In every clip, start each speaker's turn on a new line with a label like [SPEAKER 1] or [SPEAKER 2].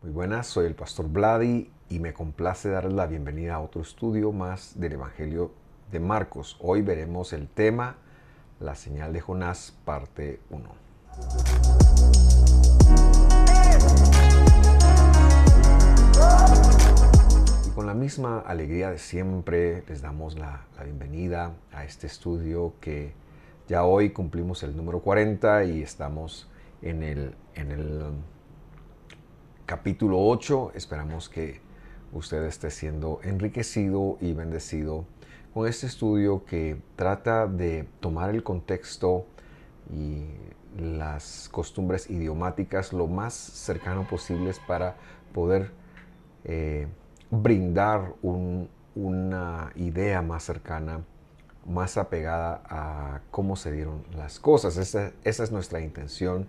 [SPEAKER 1] Muy buenas, soy el pastor Vladi y me complace darles la bienvenida a otro estudio más del Evangelio de Marcos. Hoy veremos el tema La señal de Jonás, parte 1. Y con la misma alegría de siempre les damos la bienvenida a este estudio que ya hoy cumplimos el número 40 y estamos en el capítulo 8. Esperamos que usted esté siendo enriquecido y bendecido con este estudio que trata de tomar el contexto y las costumbres idiomáticas lo más cercano posibles para poder brindar una idea más cercana, más apegada a cómo se dieron las cosas. Esa es nuestra intención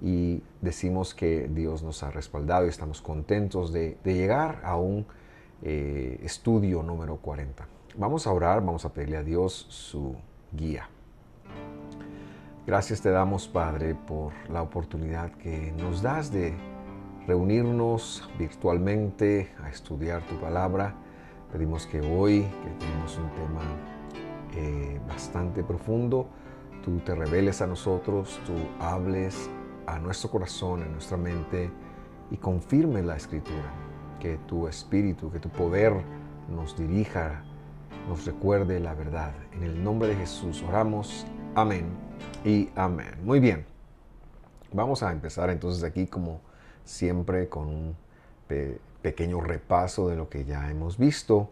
[SPEAKER 1] y decimos que Dios nos ha respaldado y estamos contentos de llegar a un estudio número 40. Vamos a orar, vamos a pedirle a Dios su guía. Gracias te damos, Padre, por la oportunidad que nos das de reunirnos virtualmente a estudiar tu palabra. Pedimos que hoy, que tenemos un tema bastante profundo, tú te reveles a nosotros, tú hables a nuestro corazón, a nuestra mente y confirmes la escritura. Que tu espíritu, que tu poder nos dirija, nos recuerde la verdad. En el nombre de Jesús oramos. Amén y amén. Muy bien. Vamos a empezar entonces aquí como siempre con un pequeño repaso de lo que ya hemos visto.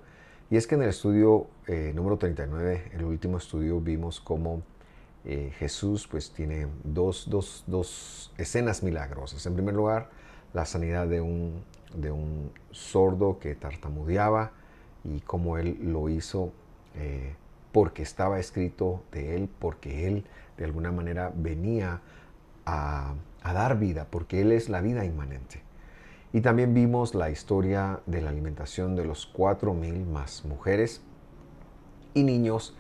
[SPEAKER 1] Y es que en el estudio número 39, el último estudio, vimos cómo Jesús pues tiene dos escenas milagrosas. En primer lugar, la sanidad de un sordo que tartamudeaba y cómo él lo hizo porque estaba escrito de él, porque él de alguna manera venía a dar vida, porque él es la vida inmanente. Y también vimos la historia de la alimentación de los 4,000 más mujeres y niños,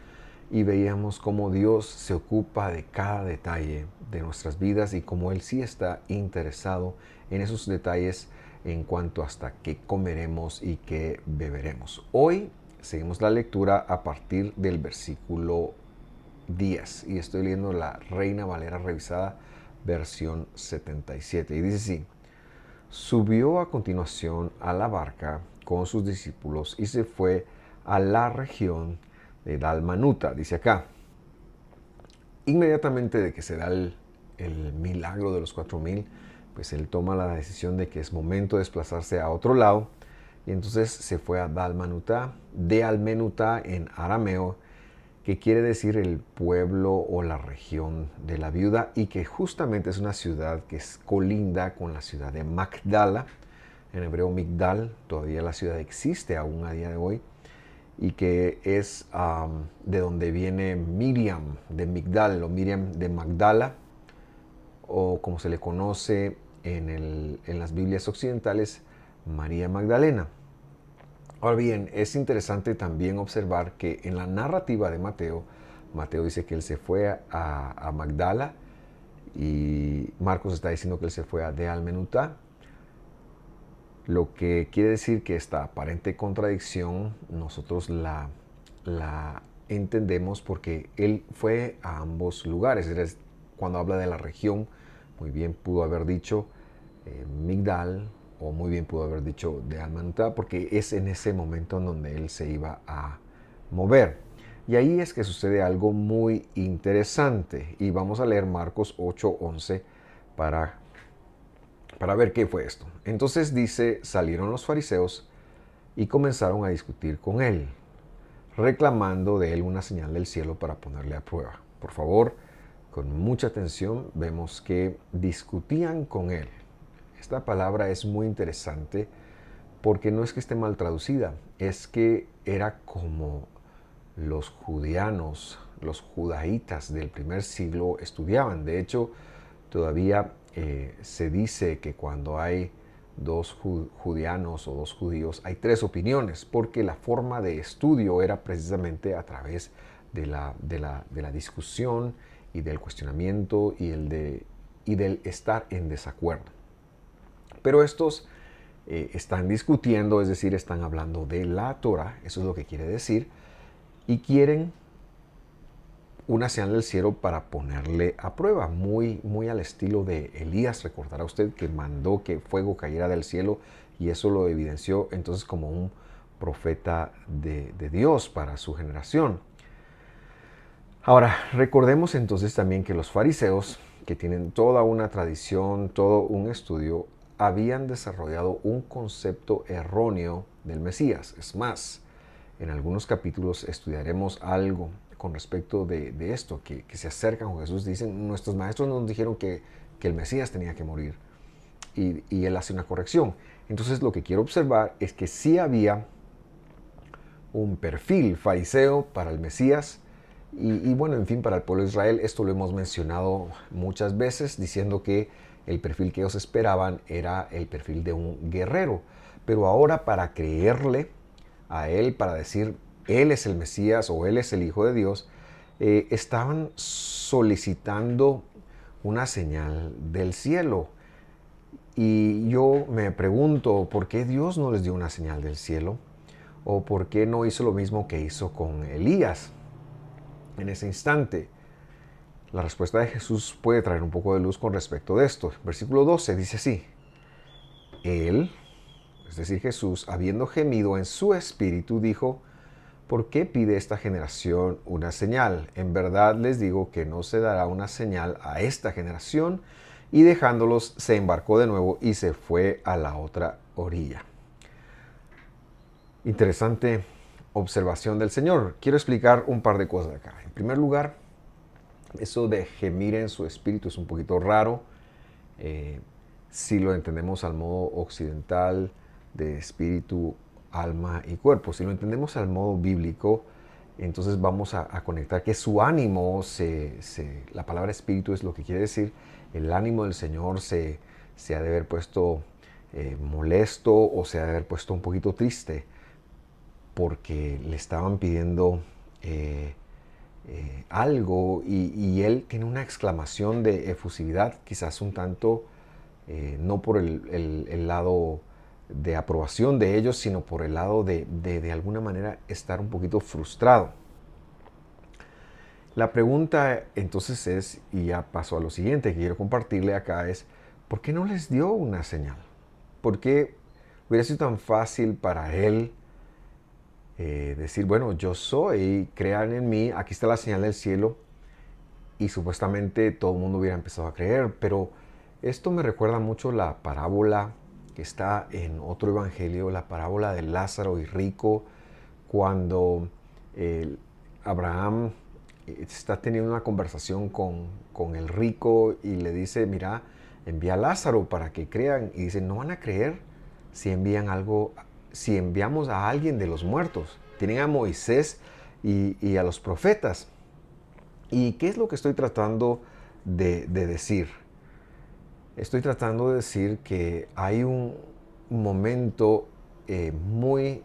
[SPEAKER 1] y veíamos cómo Dios se ocupa de cada detalle de nuestras vidas y cómo Él sí está interesado en esos detalles en cuanto hasta qué comeremos y qué beberemos. Hoy seguimos la lectura a partir del versículo 10 y estoy leyendo la Reina Valera revisada versión 77 y dice así: subió a continuación a la barca con sus discípulos y se fue a la región de Dalmanuta, dice acá. Inmediatamente de que se da el milagro de los 4,000, pues él toma la decisión de que es momento de desplazarse a otro lado y entonces se fue a Dalmanuta, de Almenuta en arameo, que quiere decir el pueblo o la región de la viuda, y que justamente es una ciudad que es colinda con la ciudad de Magdala, en hebreo Migdal. Todavía la ciudad existe aún a día de hoy, y que es de donde viene Miriam de Migdal o Miriam de Magdala, o como se le conoce en las Biblias occidentales, María Magdalena. Ahora bien, es interesante también observar que en la narrativa de Mateo, Mateo dice que él se fue a Magdala y Marcos está diciendo que él se fue a de Almenutá, lo que quiere decir que esta aparente contradicción nosotros la entendemos porque él fue a ambos lugares. Cuando habla de la región, muy bien pudo haber dicho Migdal, o muy bien pudo haber dicho de Almanutá, porque es en ese momento en donde él se iba a mover. Y ahí es que sucede algo muy interesante. Y vamos a leer Marcos 8:11 para ver qué fue esto. Entonces dice: salieron los fariseos y comenzaron a discutir con él, reclamando de él una señal del cielo para ponerle a prueba. Por favor, con mucha atención, vemos que discutían con él. Esta palabra es muy interesante porque no es que esté mal traducida, es que era como los judeanos, los judaítas del primer siglo estudiaban. De hecho, todavía se dice que cuando hay dos judeanos o dos judíos, hay tres opiniones, porque la forma de estudio era precisamente a través de la discusión y del cuestionamiento y del estar en desacuerdo. Pero estos están discutiendo, es decir, están hablando de la Torah, eso es lo que quiere decir, y quieren una señal del cielo para ponerle a prueba, muy, muy al estilo de Elías. Recordará usted que mandó que fuego cayera del cielo y eso lo evidenció entonces como un profeta de Dios para su generación. Ahora, recordemos entonces también que los fariseos, que tienen toda una tradición, todo un estudio, habían desarrollado un concepto erróneo del Mesías. Es más, en algunos capítulos estudiaremos algo con respecto de esto, que se acercan con Jesús, dicen, nuestros maestros nos dijeron que el Mesías tenía que morir, y él hace una corrección. Entonces lo que quiero observar es que sí había un perfil fariseo para el Mesías, y bueno, en fin, para el pueblo de Israel. Esto lo hemos mencionado muchas veces, diciendo que el perfil que ellos esperaban era el perfil de un guerrero. Pero ahora, para creerle a él, para decir él es el Mesías o él es el Hijo de Dios, estaban solicitando una señal del cielo. Y yo me pregunto, ¿por qué Dios no les dio una señal del cielo? ¿O por qué no hizo lo mismo que hizo con Elías en ese instante? La respuesta de Jesús puede traer un poco de luz con respecto de esto. Versículo 12 dice así: Él, es decir, Jesús, habiendo gemido en su espíritu, dijo: ¿por qué pide esta generación una señal? En verdad les digo que no se dará una señal a esta generación. Y dejándolos, se embarcó de nuevo y se fue a la otra orilla. Interesante observación del Señor. Quiero explicar un par de cosas acá. En primer lugar, eso de gemir en su espíritu es un poquito raro. Si lo entendemos al modo occidental de espíritu, alma y cuerpo. Si lo entendemos al modo bíblico, entonces vamos a conectar que su ánimo, la palabra espíritu es lo que quiere decir, el ánimo del Señor se ha de haber puesto molesto, o se ha de haber puesto un poquito triste, porque le estaban pidiendo algo, y él tiene una exclamación de efusividad, quizás un tanto, no por el lado de aprobación de ellos, sino por el lado de alguna manera estar un poquito frustrado. La pregunta entonces es, y ya paso a lo siguiente que quiero compartirle acá, es ¿por qué no les dio una señal? ¿Por qué hubiera sido tan fácil para él decir, bueno, yo soy, crean en mí, aquí está la señal del cielo, y supuestamente todo el mundo hubiera empezado a creer? Pero esto me recuerda mucho la parábola que está en otro evangelio, la parábola de Lázaro y rico, cuando Abraham está teniendo una conversación con el rico y le dice, mira, envía a Lázaro para que crean. Y dice, no van a creer si si enviamos a alguien de los muertos. Tienen a Moisés y a los profetas. ¿Y qué es lo que estoy tratando de decir? Estoy tratando de decir que hay un momento muy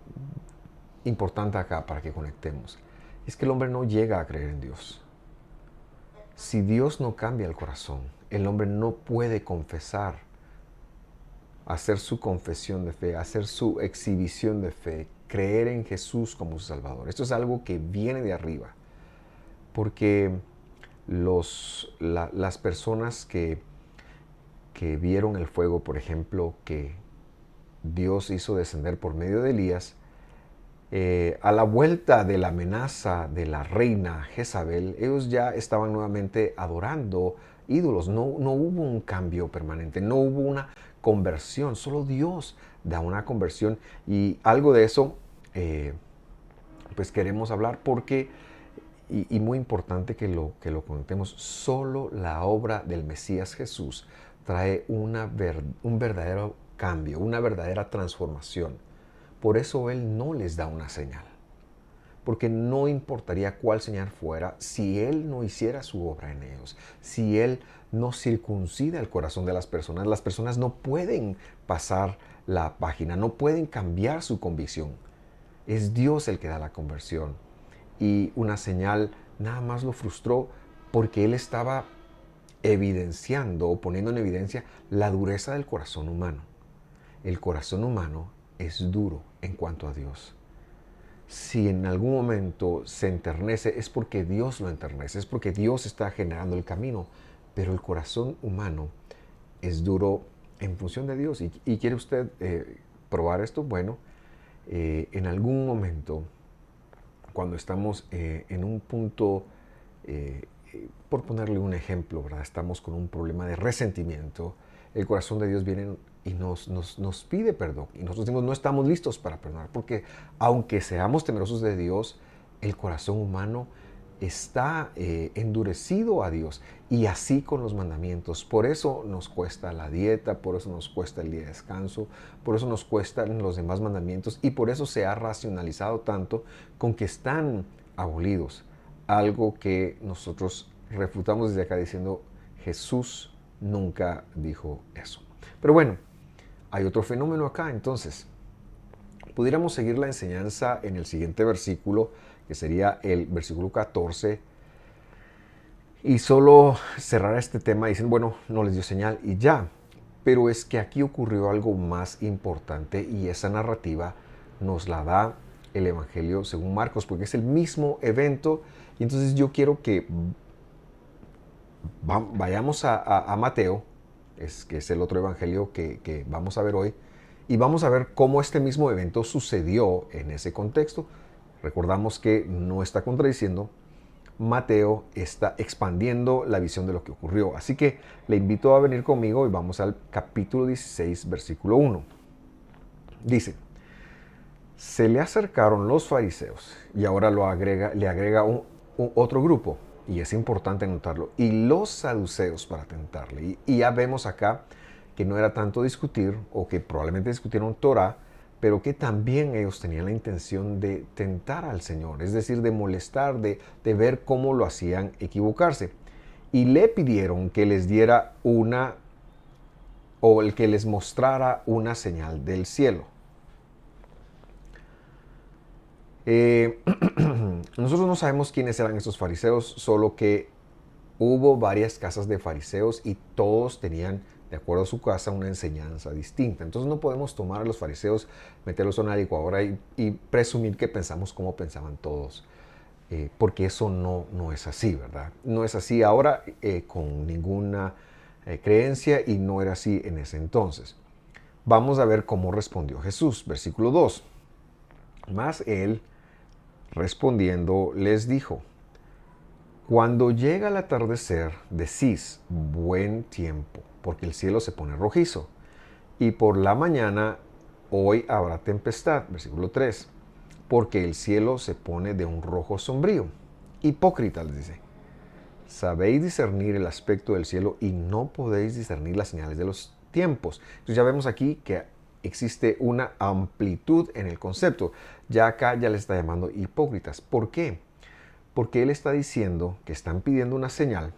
[SPEAKER 1] importante acá para que conectemos. Es que el hombre no llega a creer en Dios. Si Dios no cambia el corazón, el hombre no puede confesar, hacer su confesión de fe, hacer su exhibición de fe, creer en Jesús como su Salvador. Esto es algo que viene de arriba, porque las personas que vieron el fuego, por ejemplo, que Dios hizo descender por medio de Elías, a la vuelta de la amenaza de la reina Jezabel, ellos ya estaban nuevamente adorando ídolos. No hubo un cambio permanente, no hubo una conversión. Solo Dios da una conversión, y algo de eso pues queremos hablar, porque y muy importante que lo conectemos. Solo la obra del Mesías Jesús trae un verdadero cambio, una verdadera transformación. Por eso Él no les da una señal, porque no importaría cuál señal fuera si Él no hiciera su obra en ellos, si Él no circuncida el corazón de las personas no pueden pasar la página, no pueden cambiar su convicción. Es Dios el que da la conversión, y una señal nada más lo frustró, porque Él estaba evidenciando o poniendo en evidencia la dureza del corazón humano. el corazón humano es duro en cuanto a Dios. Si en algún momento se enternece, es porque Dios lo enternece, es porque Dios está generando el camino, pero el corazón humano es duro en función de Dios. ¿Y quiere usted probar esto? Bueno, en algún momento, cuando estamos en un punto, por ponerle un ejemplo, ¿verdad? Estamos con un problema de resentimiento, el corazón de Dios viene y nos pide perdón. Y nosotros decimos, no estamos listos para perdonar, porque aunque seamos temerosos de Dios, el corazón humano está endurecido a Dios. Y así con los mandamientos. Por eso nos cuesta la dieta, por eso nos cuesta el día de descanso, por eso nos cuestan los demás mandamientos y por eso se ha racionalizado tanto con que están abolidos. Algo que nosotros refutamos desde acá diciendo, Jesús nunca dijo eso. Pero bueno, hay otro fenómeno acá, entonces. Pudiéramos seguir la enseñanza en el siguiente versículo, que sería el versículo 14, y solo cerrar este tema diciendo, bueno, no les dio señal y ya. Pero es que aquí ocurrió algo más importante y esa narrativa nos la da el Evangelio según Marcos, porque es el mismo evento. Y entonces yo quiero que vayamos a Mateo, que es el otro evangelio que vamos a ver hoy, y vamos a ver cómo este mismo evento sucedió en ese contexto. Recordamos que no está contradiciendo, Mateo está expandiendo la visión de lo que ocurrió. Así que le invito a venir conmigo y vamos al capítulo 16, versículo 1. Dice, se le acercaron los fariseos, y ahora le agrega otro grupo, y es importante notarlo, y los saduceos para tentarle. Y ya vemos acá que no era tanto discutir, o que probablemente discutieron Torah, pero que también ellos tenían la intención de tentar al Señor, es decir, de molestar, de ver cómo lo hacían equivocarse. Y le pidieron que les diera o el que les mostrara una señal del cielo. Nosotros no sabemos quiénes eran estos fariseos, solo que hubo varias casas de fariseos y todos tenían, de acuerdo a su casa, una enseñanza distinta. Entonces no podemos tomar a los fariseos, meterlos en una licuadora y presumir que pensamos como pensaban todos, porque eso no es así, ¿verdad? No es así ahora con ninguna creencia y no era así en ese entonces. Vamos a ver cómo respondió Jesús, versículo 2. Mas él, respondiendo, les dijo, cuando llega el atardecer, decís, buen tiempo, porque el cielo se pone rojizo. Y por la mañana, hoy habrá tempestad, versículo 3, porque el cielo se pone de un rojo sombrío. Hipócritas, les dice, sabéis discernir el aspecto del cielo y no podéis discernir las señales de los tiempos. Entonces ya vemos aquí que existe una amplitud en el concepto. Ya acá ya les está llamando hipócritas. ¿Por qué? Porque él está diciendo que están pidiendo una señal,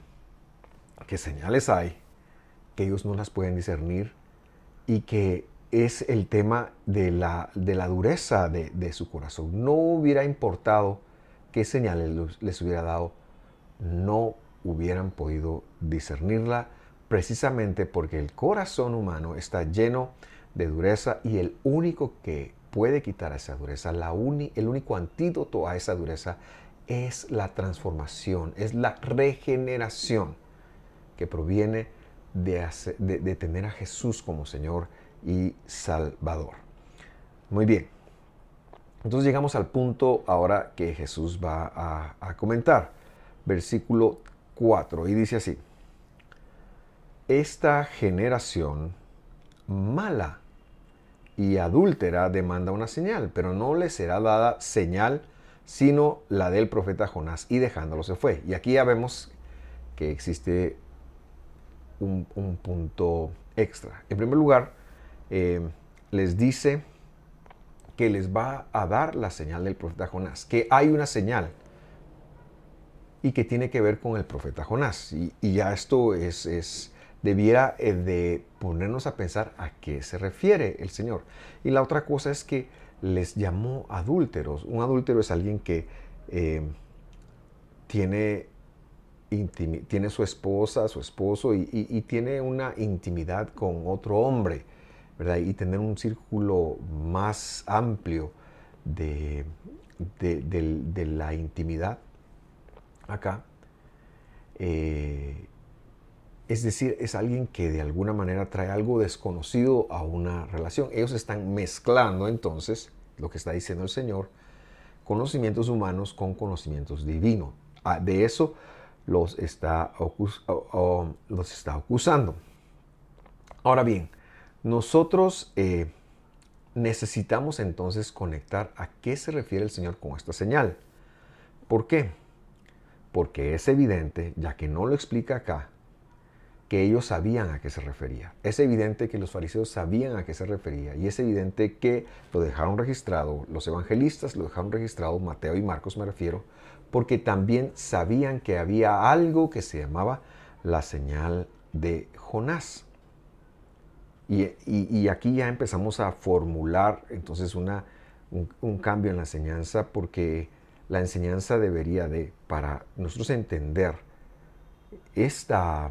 [SPEAKER 1] que señales hay, que ellos no las pueden discernir y que es el tema de la dureza de su corazón. No hubiera importado qué señales les hubiera dado, no hubieran podido discernirla precisamente porque el corazón humano está lleno de dureza y el único que puede quitar esa dureza, el único antídoto a esa dureza es la transformación, es la regeneración que proviene de tener a Jesús como Señor y Salvador. Muy bien. Entonces llegamos al punto ahora que Jesús va a comentar. Versículo 4 y dice así. Esta generación mala y adúltera demanda una señal, pero no le será dada señal sino la del profeta Jonás, y dejándolo se fue. Y aquí ya vemos que existe un punto extra. En primer lugar, les dice que les va a dar la señal del profeta Jonás, que hay una señal y que tiene que ver con el profeta Jonás. Y ya esto debiera de ponernos a pensar a qué se refiere el Señor. Y la otra cosa es que les llamó adúlteros. Un adúltero es alguien que tiene su esposa, su esposo y tiene una intimidad con otro hombre. ¿verdad? Y tener un círculo más amplio de la intimidad acá. Es decir, es alguien que de alguna manera trae algo desconocido a una relación. Ellos están mezclando entonces lo que está diciendo el Señor, conocimientos humanos con conocimientos divinos. De eso los está acusando. Ahora bien, nosotros necesitamos entonces conectar a qué se refiere el Señor con esta señal. ¿Por qué? Porque es evidente, ya que no lo explica acá, que ellos sabían a qué se refería. Es evidente que los fariseos sabían a qué se refería y es evidente que lo dejaron registrado, los evangelistas lo dejaron registrado, Mateo y Marcos me refiero, porque también sabían que había algo que se llamaba la señal de Jonás. Y aquí ya empezamos a formular entonces un cambio en la enseñanza, porque la enseñanza debería para nosotros entender esta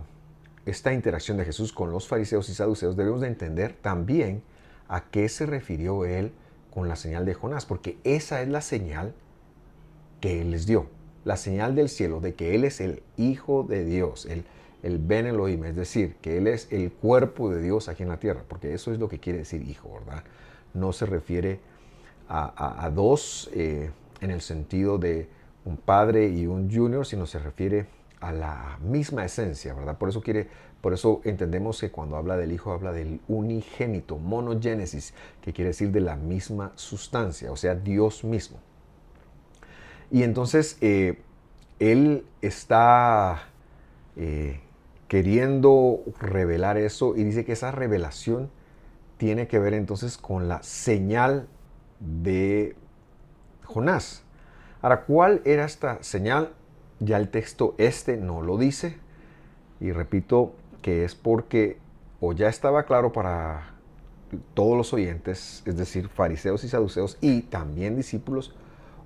[SPEAKER 1] interacción de Jesús con los fariseos y saduceos, debemos de entender también a qué se refirió él con la señal de Jonás, porque esa es la señal que él les dio, la señal del cielo de que él es el Hijo de Dios, el Ben Elohim, es decir, que él es el cuerpo de Dios aquí en la tierra, porque eso es lo que quiere decir hijo, ¿verdad? No se refiere a dos en el sentido de un padre y un junior, sino se refiere a la misma esencia, ¿verdad? Por eso entendemos que cuando habla del Hijo habla del unigénito, monogénesis, que quiere decir de la misma sustancia, o sea, Dios mismo. Y entonces él está queriendo revelar eso y dice que esa revelación tiene que ver entonces con la señal de Jonás. Ahora, ¿cuál era esta señal? Ya el texto no lo dice, y repito que es porque o ya estaba claro para todos los oyentes, es decir, fariseos y saduceos y también discípulos,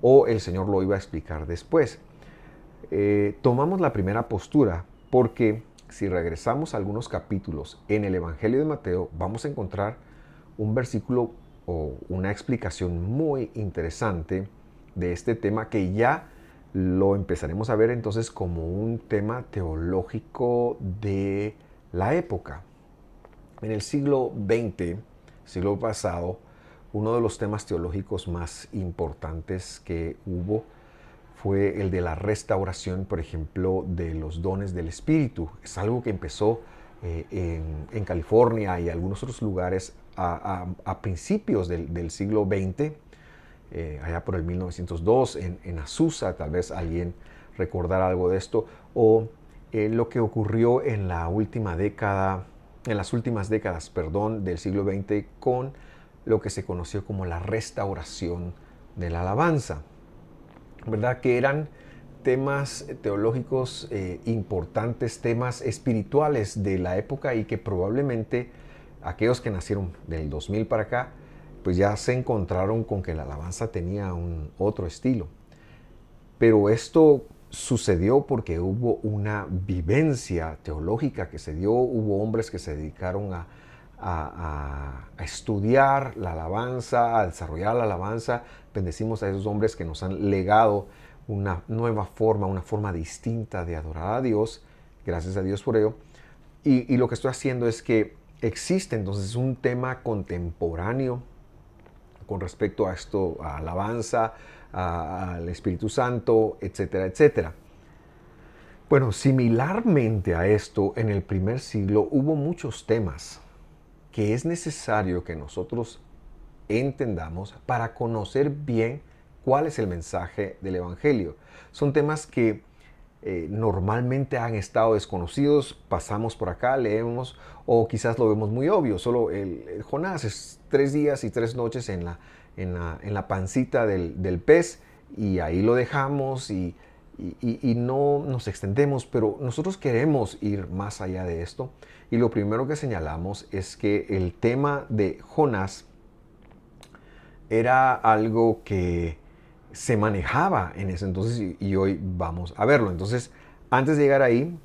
[SPEAKER 1] o el Señor lo iba a explicar después. Tomamos la primera postura porque si regresamos a algunos capítulos en el Evangelio de Mateo, vamos a encontrar un versículo o una explicación muy interesante de este tema, que ya lo empezaremos a ver entonces como un tema teológico de la época. En el siglo XX, siglo pasado, uno de los temas teológicos más importantes que hubo fue el de la restauración, por ejemplo, de los dones del Espíritu. Es algo que empezó en California y algunos otros lugares a principios del siglo XX, allá por el 1902, en Azusa, tal vez alguien recordará algo de esto, o lo que ocurrió en las últimas décadas, del siglo XX, con lo que se conoció como la restauración de la alabanza, ¿verdad? Que eran temas teológicos importantes, temas espirituales de la época, y que probablemente aquellos que nacieron del 2000 para acá, pues ya se encontraron con que la alabanza tenía un otro estilo. Pero esto sucedió porque hubo una vivencia teológica que se dio, hubo hombres que se dedicaron a estudiar la alabanza, a desarrollar la alabanza. Bendecimos a esos hombres que nos han legado una nueva forma, una forma distinta de adorar a Dios. Gracias a Dios por ello. Y lo que estoy haciendo es que existe entonces un tema contemporáneo con respecto a esto, a alabanza, al Espíritu Santo, etcétera, etcétera. Bueno, similarmente a esto, en el primer siglo hubo muchos temas que es necesario que nosotros entendamos para conocer bien cuál es el mensaje del Evangelio. Son temas que normalmente han estado desconocidos, pasamos por acá, leemos, o quizás lo vemos muy obvio. Solo el Jonás es 3 días y 3 noches en la pancita del pez, y ahí lo dejamos y no nos extendemos, pero nosotros queremos ir más allá de esto. Y lo primero que señalamos es que el tema de Jonás era algo que se manejaba en ese entonces, y hoy vamos a verlo. Entonces, antes de llegar ahí,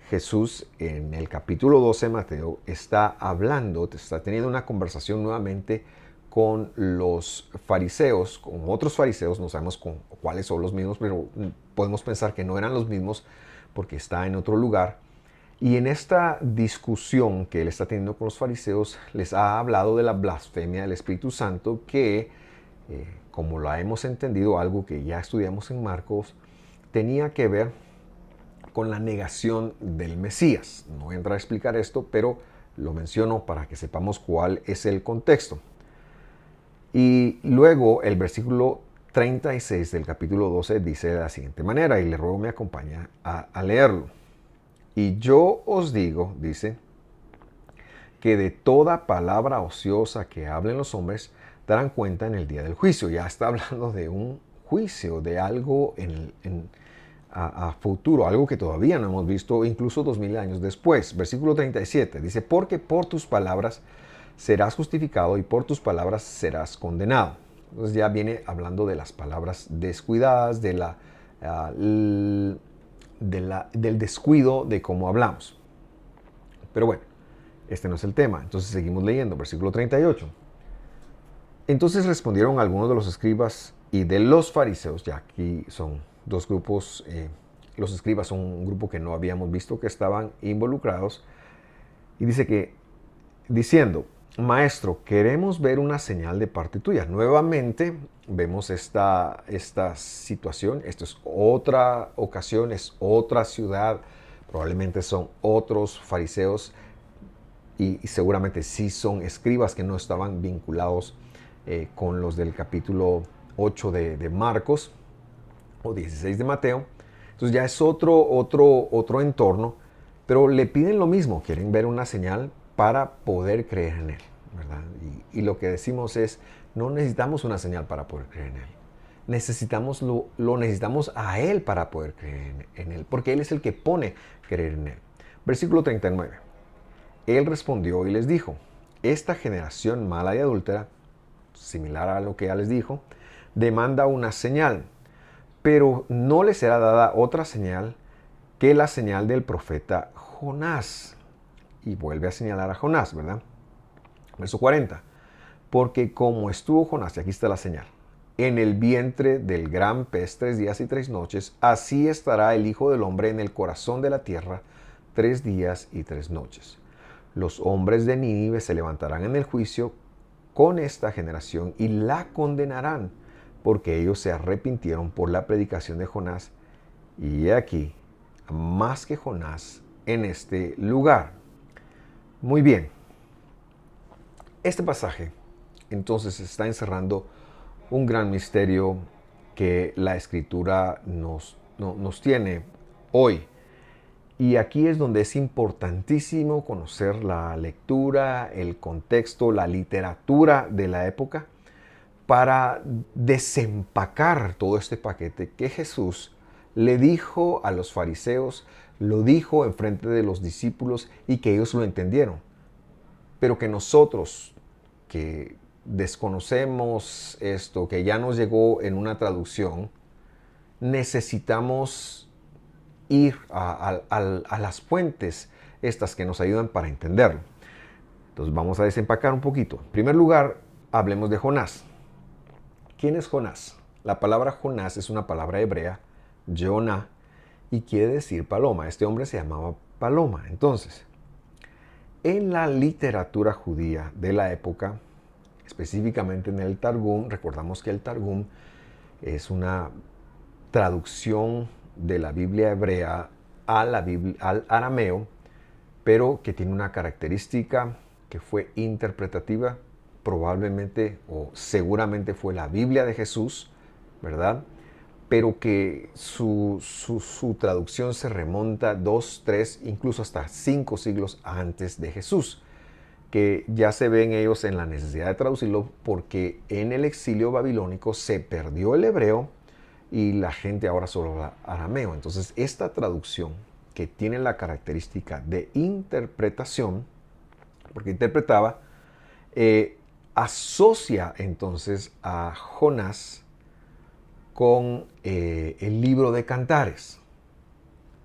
[SPEAKER 1] Jesús en el capítulo 12 de Mateo está hablando, está teniendo una conversación nuevamente con los fariseos, con otros fariseos, no sabemos cuáles son los mismos, pero podemos pensar que no eran los mismos porque está en otro lugar. Y en esta discusión que él está teniendo con los fariseos, les ha hablado de la blasfemia del Espíritu Santo que, como lo hemos entendido, algo que ya estudiamos en Marcos, tenía que ver con la negación del Mesías. No voy a entrar a explicar esto, pero lo menciono para que sepamos cuál es el contexto. Y luego el versículo 36 del capítulo 12 dice de la siguiente manera, y le ruego me acompañe a leerlo. Y yo os digo, dice, que de toda palabra ociosa que hablen los hombres, darán cuenta en el día del juicio. Ya está hablando de un juicio, de algo a futuro, algo que todavía no hemos visto, incluso 2000 años después. Versículo 37 dice, porque por tus palabras serás justificado y por tus palabras serás condenado. Entonces ya viene hablando de las palabras descuidadas, del descuido de cómo hablamos. Pero bueno, este no es el tema. Entonces seguimos leyendo, versículo 38. Entonces respondieron algunos de los escribas y de los fariseos, ya aquí son dos grupos, los escribas son un grupo que no habíamos visto que estaban involucrados, y dice que, diciendo, Maestro, queremos ver una señal de parte tuya. Nuevamente vemos esta situación. Esto es otra ocasión, es otra ciudad. Probablemente son otros fariseos y seguramente sí son escribas que no estaban vinculados con los del capítulo 8 de Marcos o 16 de Mateo. Entonces ya es otro entorno, pero le piden lo mismo, quieren ver una señal para poder creer en Él, ¿verdad? Y lo que decimos es, no necesitamos una señal para poder creer en Él. Lo necesitamos a Él para poder creer en Él, porque Él es el que pone creer en Él. Versículo 39. Él respondió y les dijo, esta generación mala y adúltera, similar a lo que ya les dijo, demanda una señal, pero no le será dada otra señal que la señal del profeta Jonás. Y vuelve a señalar a Jonás, ¿verdad? Verso 40. Porque como estuvo Jonás, y aquí está la señal, en el vientre del gran pez 3 días y 3 noches, así estará el Hijo del Hombre en el corazón de la tierra 3 días y 3 noches. Los hombres de Nínive se levantarán en el juicio con esta generación y la condenarán, porque ellos se arrepintieron por la predicación de Jonás, y he aquí, más que Jonás en este lugar. Muy bien, este pasaje entonces está encerrando un gran misterio que la Escritura nos tiene hoy. Y aquí es donde es importantísimo conocer la lectura, el contexto, la literatura de la época para desempacar todo este paquete que Jesús le dijo a los fariseos, lo dijo en frente de los discípulos y que ellos lo entendieron. Pero que nosotros, que desconocemos esto, que ya nos llegó en una traducción, necesitamos ir a las fuentes estas que nos ayudan para entenderlo. Entonces vamos a desempacar un poquito. En primer lugar, hablemos de Jonás. ¿Quién es Jonás? La palabra Jonás es una palabra hebrea, Jonah, y quiere decir paloma. Este hombre se llamaba Paloma. Entonces, en la literatura judía de la época, específicamente en el Targum, recordamos que el Targum es una traducción de la Biblia hebrea al arameo, pero que tiene una característica que fue interpretativa, probablemente o seguramente fue la Biblia de Jesús, ¿verdad? Pero que su traducción se remonta 2, 3, incluso hasta 5 siglos antes de Jesús, que ya se ven ellos en la necesidad de traducirlo porque en el exilio babilónico se perdió el hebreo y la gente ahora solo habla arameo. Entonces esta traducción, que tiene la característica de interpretación, porque interpretaba, asocia entonces a Jonás con el libro de Cantares,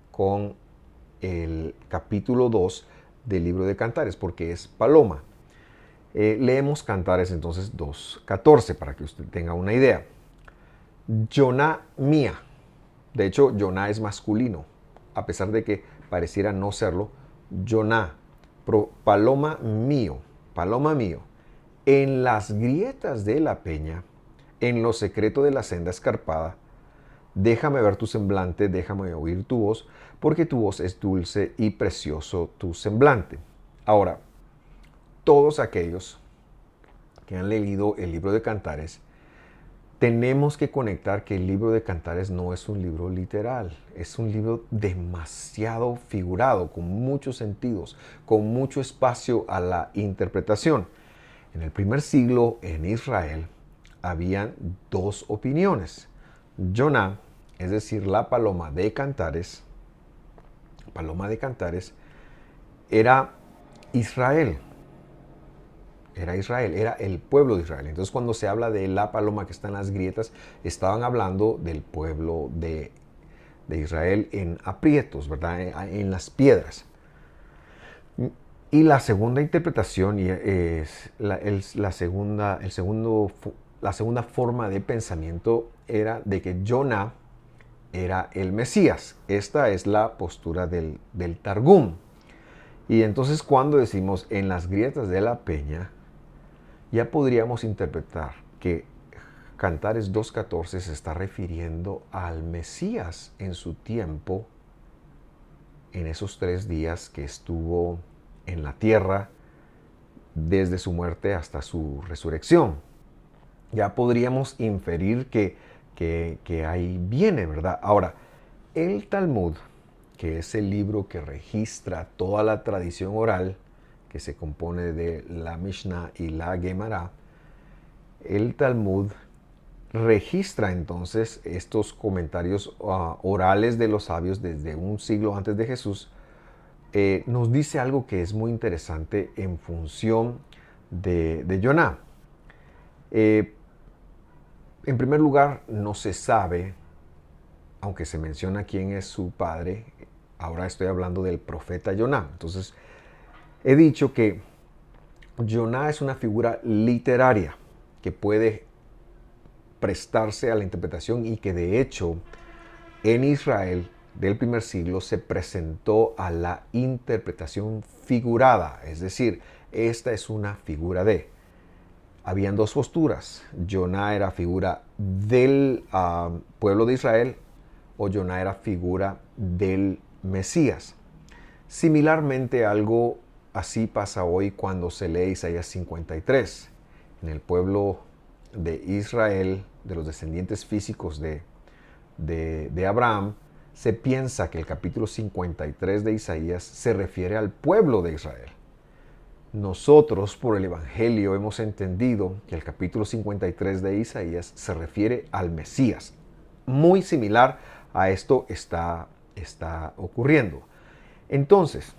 [SPEAKER 1] con el capítulo 2 del libro de Cantares, porque es paloma. Leemos Cantares entonces 2:14 para que usted tenga una idea. Yoná mía. De hecho, Yoná es masculino, a pesar de que pareciera no serlo. Yoná, paloma mío, paloma mío. En las grietas de la peña, en lo secreto de la senda escarpada, déjame ver tu semblante, déjame oír tu voz, porque tu voz es dulce y precioso tu semblante. Ahora, todos aquellos que han leído el libro de Cantares, tenemos que conectar que el libro de Cantares no es un libro literal, es un libro demasiado figurado, con muchos sentidos, con mucho espacio a la interpretación. En el primer siglo en Israel habían dos opiniones. Yoná, es decir, la paloma de Cantares, era Israel. Era Israel, era el pueblo de Israel. Entonces, cuando se habla de la paloma que está en las grietas, estaban hablando del pueblo de Israel en aprietos, ¿verdad? En las piedras. Y la segunda interpretación es la segunda forma de pensamiento era de que Yoná era el Mesías. Esta es la postura del Targum. Y entonces cuando decimos en las grietas de la peña, ya podríamos interpretar que Cantares 2:14 se está refiriendo al Mesías en su tiempo, en esos 3 días que estuvo en la tierra, desde su muerte hasta su resurrección. Ya podríamos inferir que ahí viene, ¿verdad? Ahora, el Talmud, que es el libro que registra toda la tradición oral, que se compone de la Mishnah y la Gemara, el Talmud registra entonces estos comentarios orales de los sabios desde un siglo antes de Jesús. Nos dice algo que es muy interesante en función de Yoná. En primer lugar, no se sabe, aunque se menciona quién es su padre. Ahora estoy hablando del profeta Yoná. Entonces, he dicho que Yoná es una figura literaria que puede prestarse a la interpretación y que de hecho en Israel del primer siglo se presentó a la interpretación figurada, es decir, esta es una figura de. Habían dos posturas. Yoná era figura del pueblo de Israel o Yoná era figura del Mesías. Similarmente, algo así pasa hoy cuando se lee Isaías 53. En el pueblo de Israel, de los descendientes físicos de Abraham, se piensa que el capítulo 53 de Isaías se refiere al pueblo de Israel. Nosotros, por el Evangelio, hemos entendido que el capítulo 53 de Isaías se refiere al Mesías. Muy similar a esto está ocurriendo. Entonces,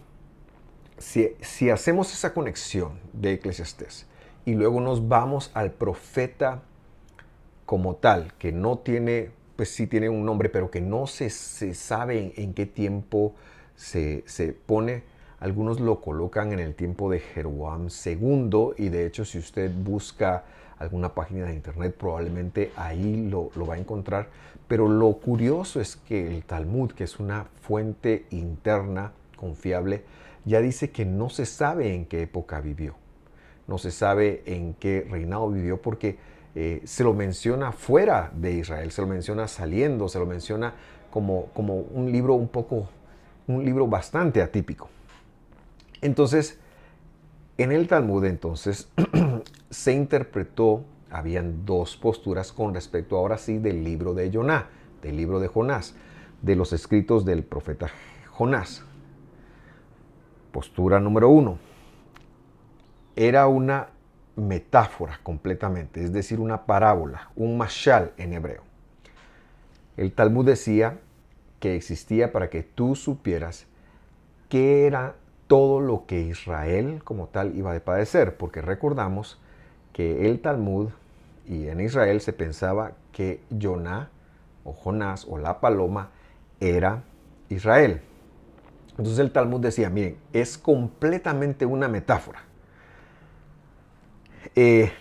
[SPEAKER 1] si hacemos esa conexión de Eclesiastés y luego nos vamos al profeta como tal, que no tiene, pues sí tiene un nombre, pero que no se sabe en qué tiempo se pone. Algunos lo colocan en el tiempo de Jeroboam II y de hecho si usted busca alguna página de internet probablemente ahí lo va a encontrar. Pero lo curioso es que el Talmud, que es una fuente interna confiable, ya dice que no se sabe en qué época vivió. No se sabe en qué reinado vivió porque se lo menciona fuera de Israel, se lo menciona saliendo, se lo menciona como un libro bastante atípico. Entonces, en el Talmud entonces se interpretó, habían dos posturas con respecto ahora sí del libro de Yoná, del libro de Jonás, de los escritos del profeta Jonás. Postura número 1. Era una metáfora completamente, es decir, una parábola, un mashal en hebreo. El Talmud decía que existía para que tú supieras qué era todo lo que Israel como tal iba a padecer, porque recordamos que el Talmud y en Israel se pensaba que Yoná o Jonás o la paloma era Israel. Entonces el Talmud decía, miren, es completamente una metáfora.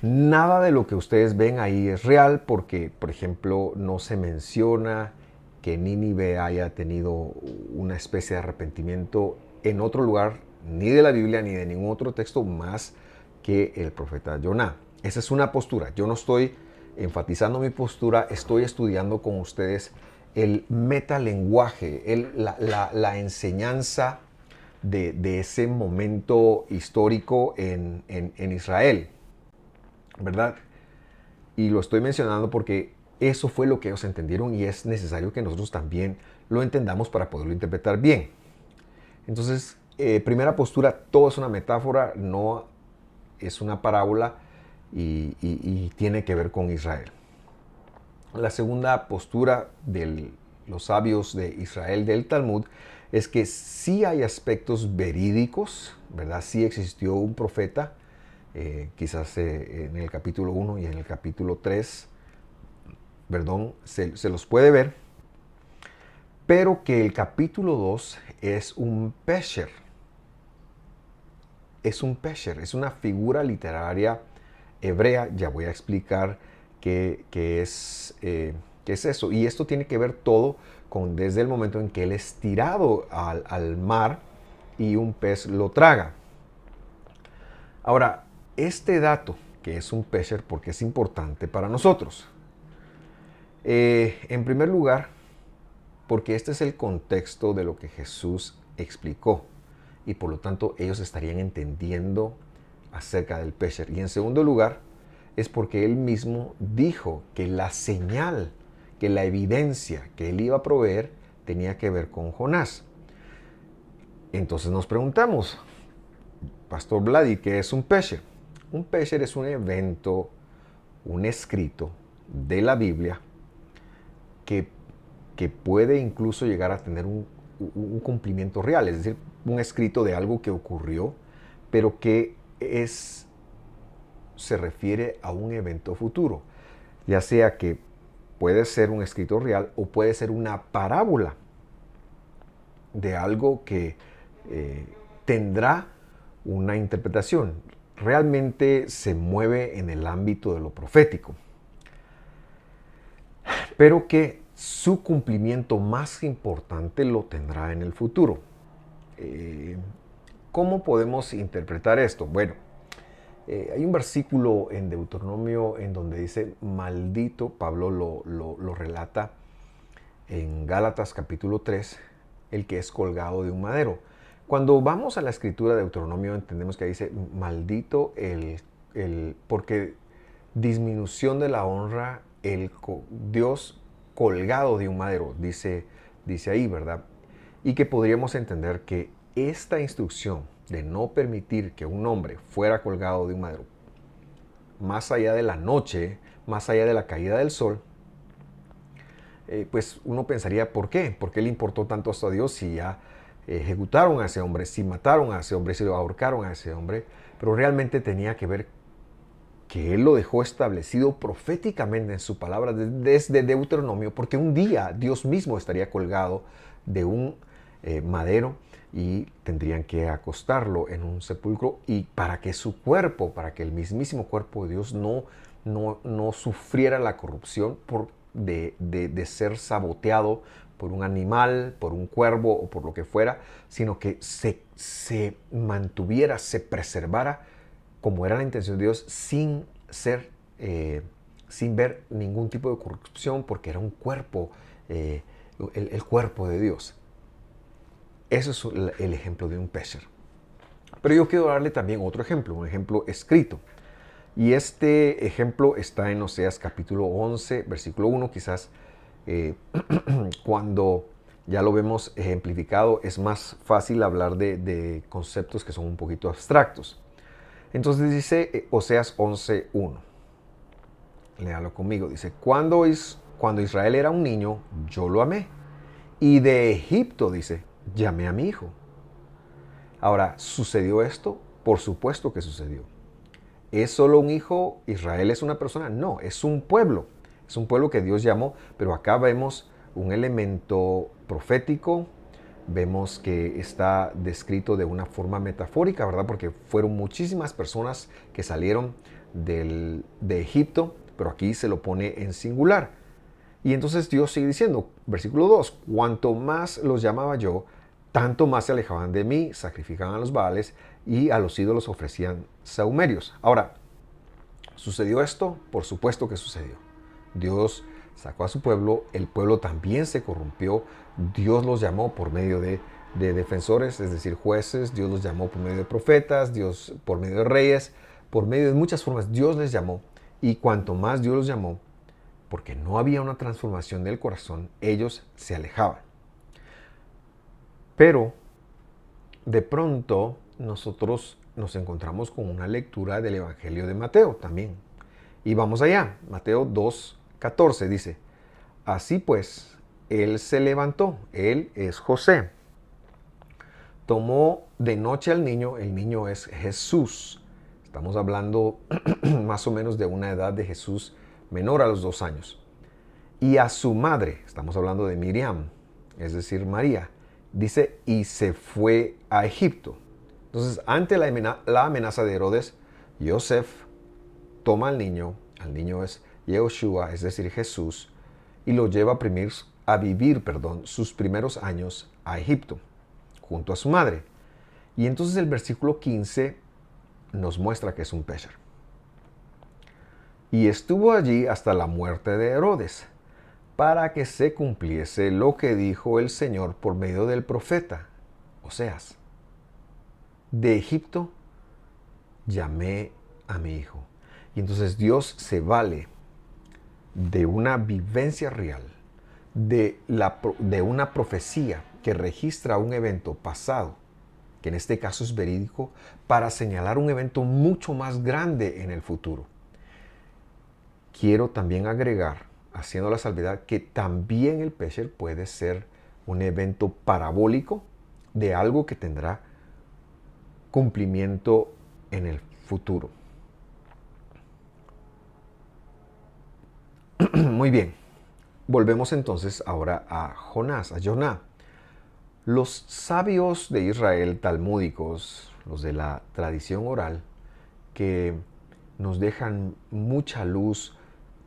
[SPEAKER 1] Nada de lo que ustedes ven ahí es real porque, por ejemplo, no se menciona que Nínive haya tenido una especie de arrepentimiento en otro lugar, ni de la Biblia ni de ningún otro texto más que el profeta Jonás. Esa es una postura. Yo no estoy enfatizando mi postura, estoy estudiando con ustedes el metalenguaje, la enseñanza de ese momento histórico en Israel, ¿verdad? Y lo estoy mencionando porque eso fue lo que ellos entendieron y es necesario que nosotros también lo entendamos para poderlo interpretar bien. Entonces, primera postura, todo es una metáfora, no es una parábola y tiene que ver con Israel. La segunda postura de los sabios de Israel del Talmud es que sí hay aspectos verídicos, ¿verdad? Sí existió un profeta, quizás en el capítulo 1 y en el capítulo 3, perdón, se los puede ver, pero que el capítulo 2 es un pesher. Es un pesher, es una figura literaria hebrea. Ya voy a explicar qué es eso. Y esto tiene que ver todo con desde el momento en que él es tirado al mar y un pez lo traga. Ahora, este dato, que es un pesher, porque es importante para nosotros. En primer lugar, porque este es el contexto de lo que Jesús explicó y por lo tanto ellos estarían entendiendo acerca del pesher. Y en segundo lugar, es porque él mismo dijo que la señal, que la evidencia que él iba a proveer tenía que ver con Jonás. Entonces nos preguntamos, Pastor Vladi, ¿qué es un pesher? Un pesher es un evento, un escrito de la Biblia que puede incluso llegar a tener un cumplimiento real, es decir, un escrito de algo que ocurrió, pero que se refiere a un evento futuro, ya sea que puede ser un escrito real o puede ser una parábola de algo que tendrá una interpretación. Realmente se mueve en el ámbito de lo profético, pero que su cumplimiento más importante lo tendrá en el futuro. ¿Cómo podemos interpretar esto? Bueno, hay un versículo en Deuteronomio en donde dice, maldito, Pablo lo relata en Gálatas capítulo 3, el que es colgado de un madero. Cuando vamos a la escritura de Deuteronomio entendemos que dice, maldito porque disminución de la honra, Dios colgado de un madero, dice ahí, ¿verdad? Y que podríamos entender que esta instrucción de no permitir que un hombre fuera colgado de un madero, más allá de la noche, más allá de la caída del sol, pues uno pensaría, ¿por qué? ¿Por qué le importó tanto esto a Dios si ya ejecutaron a ese hombre, si mataron a ese hombre, si lo ahorcaron a ese hombre? Pero realmente tenía que ver que él lo dejó establecido proféticamente en su palabra desde Deuteronomio, porque un día Dios mismo estaría colgado de un madero y tendrían que acostarlo en un sepulcro y para que su cuerpo, para que el mismísimo cuerpo de Dios no sufriera la corrupción de ser saboteado por un animal, por un cuervo o por lo que fuera, sino que se mantuviera, se preservara como era la intención de Dios, sin ver ningún tipo de corrupción, porque era un cuerpo, el cuerpo de Dios. Eso es el ejemplo de un pesher. Pero yo quiero darle también otro ejemplo, un ejemplo escrito. Y este ejemplo está en Oseas capítulo 11, versículo 1, quizás cuando ya lo vemos ejemplificado, es más fácil hablar de conceptos que son un poquito abstractos. Entonces dice Oseas 11:1. Léalo conmigo. Dice, cuando Israel era un niño, yo lo amé. Y de Egipto, dice, llamé a mi hijo. Ahora, ¿sucedió esto? Por supuesto que sucedió. ¿Es solo un hijo? ¿Israel es una persona? No, es un pueblo. Es un pueblo que Dios llamó, pero acá vemos un elemento profético, vemos que está descrito de una forma metafórica, ¿verdad? Porque fueron muchísimas personas que salieron de Egipto, pero aquí se lo pone en singular. Y entonces Dios sigue diciendo, versículo 2, cuanto más los llamaba yo, tanto más se alejaban de mí, sacrificaban a los Baales y a los ídolos ofrecían sahumerios. Ahora, ¿sucedió esto? Por supuesto que sucedió. Dios sacó a su pueblo, el pueblo también se corrompió, Dios los llamó por medio de defensores, es decir, jueces, Dios los llamó por medio de profetas, Dios por medio de reyes, por medio de muchas formas, Dios les llamó. Y cuanto más Dios los llamó, porque no había una transformación del corazón, ellos se alejaban. Pero de pronto nosotros nos encontramos con una lectura del Evangelio de Mateo también. Y vamos allá, Mateo 2:14 dice, así pues, él se levantó, él es José, tomó de noche al niño, el niño es Jesús. Estamos hablando más o menos de una edad de Jesús menor a los 2 años. Y a su madre, estamos hablando de Miriam, es decir, María, dice, y se fue a Egipto. Entonces, ante la amenaza de Herodes, Yosef toma al niño es Yehoshua, es decir, Jesús, y lo lleva a vivir sus primeros años a Egipto, junto a su madre. Y entonces el versículo 15 nos muestra que es un pécher. Y estuvo allí hasta la muerte de Herodes, para que se cumpliese lo que dijo el Señor por medio del profeta Oseas. De Egipto llamé a mi hijo. Y entonces Dios se vale de una vivencia real, de una profecía que registra un evento pasado, que en este caso es verídico, para señalar un evento mucho más grande en el futuro. Quiero también agregar, haciendo la salvedad, que también el pécher puede ser un evento parabólico de algo que tendrá cumplimiento en el futuro. Muy bien, volvemos entonces ahora a Jonás, a Joná. Los sabios de Israel talmúdicos, los de la tradición oral, que nos dejan mucha luz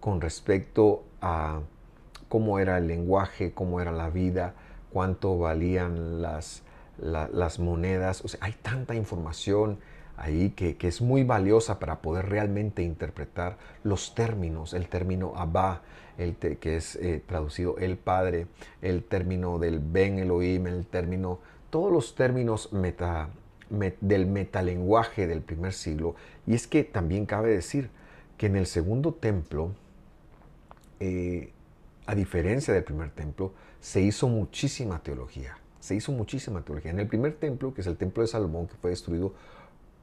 [SPEAKER 1] con respecto a cómo era el lenguaje, cómo era la vida, cuánto valían las monedas. O sea, hay tanta información ahí que es muy valiosa para poder realmente interpretar los términos. El término Abba, que es traducido el Padre, el término del Ben Elohim, todos los términos del metalenguaje del primer siglo. Y es que también cabe decir que en el segundo templo, a diferencia del primer templo, se hizo muchísima teología. En el primer templo, que es el templo de Salomón, que fue destruido,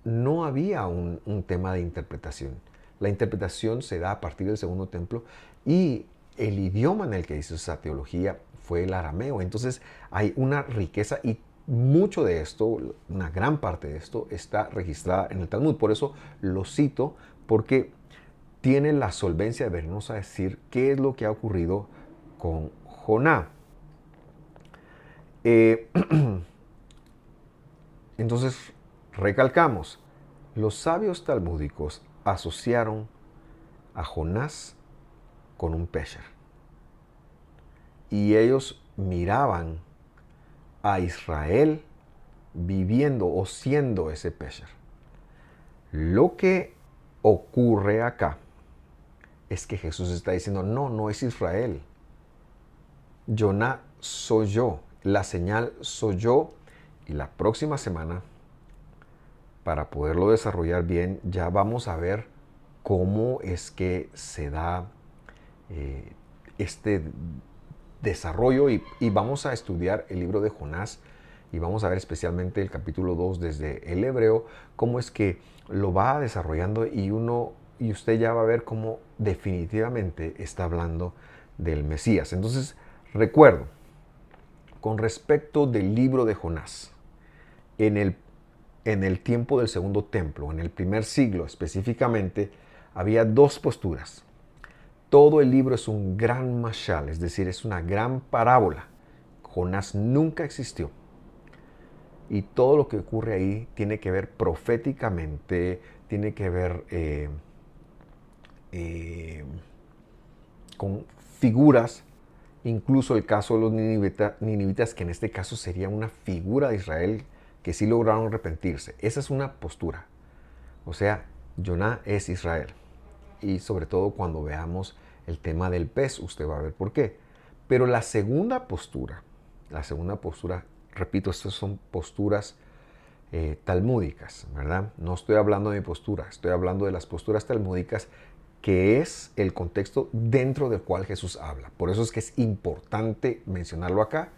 [SPEAKER 1] no había un tema de interpretación. La interpretación se da a partir del segundo templo y el idioma en el que hizo esa teología fue el arameo. Entonces hay una riqueza y mucho de esto, una gran parte de esto, está registrada en el Talmud. Por eso lo cito, porque tiene la solvencia de venirnos a decir qué es lo que ha ocurrido con Joná. Entonces, recalcamos, los sabios talmúdicos asociaron a Jonás con un pécher. Y ellos miraban a Israel viviendo o siendo ese pécher. Lo que ocurre acá es que Jesús está diciendo, no es Israel. Joná soy yo, la señal soy yo. Y la próxima semana, para poderlo desarrollar bien, ya vamos a ver cómo es que se da este desarrollo y vamos a estudiar el libro de Jonás y vamos a ver especialmente el capítulo 2 desde el hebreo, cómo es que lo va desarrollando y usted ya va a ver cómo definitivamente está hablando del Mesías. Entonces, recuerdo, con respecto del libro de Jonás, en el tiempo del segundo templo, en el primer siglo específicamente, había dos posturas. Todo el libro es un gran mashal, es decir, es una gran parábola. Jonás nunca existió. y todo lo que ocurre ahí tiene que ver proféticamente, tiene que ver con figuras, incluso el caso de los ninivitas, que en este caso sería una figura de Israel que sí lograron arrepentirse. Esa es una postura. O sea, Jonás es Israel. Y sobre todo cuando veamos el tema del pez, usted va a ver por qué. Pero la segunda postura, repito, estas son posturas talmúdicas, ¿verdad? No estoy hablando de mi postura, estoy hablando de las posturas talmúdicas, que es el contexto dentro del cual Jesús habla. Por eso es que es importante mencionarlo acá,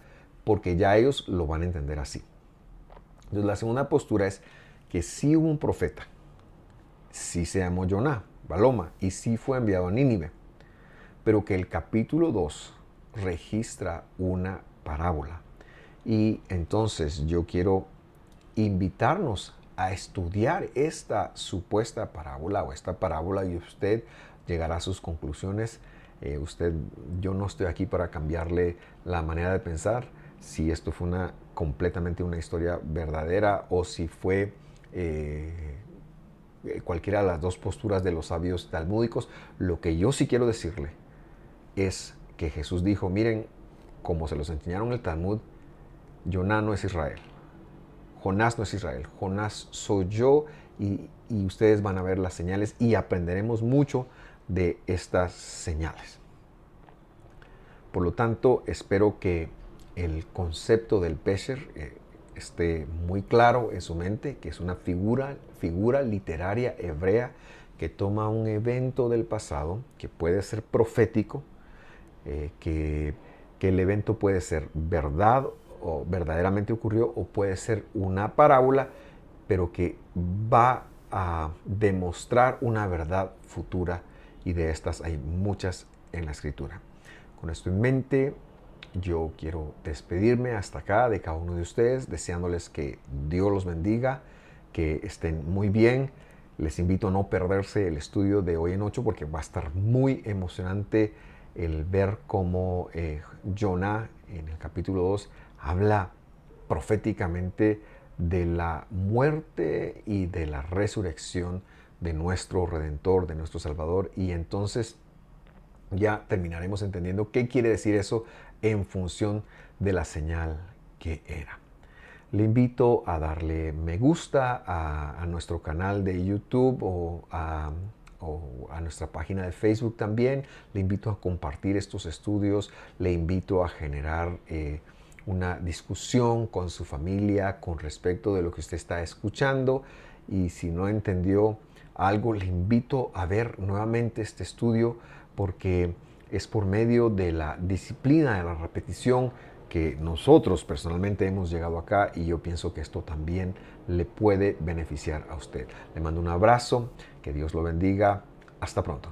[SPEAKER 1] porque ya ellos lo van a entender así. Entonces la segunda postura es que sí hubo un profeta, sí se llamó Jonás, Baloma, y sí fue enviado a Nínive, pero que el capítulo 2 registra una parábola. Y entonces yo quiero invitarnos a estudiar esta supuesta parábola o esta parábola, y usted llegará a sus conclusiones. Yo no estoy aquí para cambiarle la manera de pensar, si esto fue completamente una historia verdadera o si fue cualquiera de las dos posturas de los sabios talmúdicos. Lo que yo sí quiero decirle es que Jesús dijo, miren, como se los enseñaron en el Talmud, Jonás no es Israel. Jonás no es Israel, Jonás soy yo, y ustedes van a ver las señales y aprenderemos mucho de estas señales. Por lo tanto, espero que el concepto del Pesher esté muy claro en su mente, que es una figura literaria hebrea que toma un evento del pasado que puede ser profético, que el evento puede ser verdad o verdaderamente ocurrió, o puede ser una parábola, pero que va a demostrar una verdad futura, y de estas hay muchas en la Escritura. Con esto en mente, yo quiero despedirme hasta acá de cada uno de ustedes, deseándoles que Dios los bendiga, que estén muy bien. Les invito a no perderse el estudio de hoy en 8, porque va a estar muy emocionante el ver cómo Jonás en el capítulo 2 habla proféticamente de la muerte y de la resurrección de nuestro Redentor, de nuestro Salvador, y entonces ya terminaremos entendiendo qué quiere decir eso en función de la señal que era. Le invito a darle me gusta a nuestro canal de YouTube o a nuestra página de Facebook también. Le invito a compartir estos estudios, le invito a generar una discusión con su familia con respecto de lo que usted está escuchando, y si no entendió algo, le invito a ver nuevamente este estudio, porque es por medio de la disciplina, de la repetición, que nosotros personalmente hemos llegado acá, y yo pienso que esto también le puede beneficiar a usted. Le mando un abrazo, que Dios lo bendiga, hasta pronto.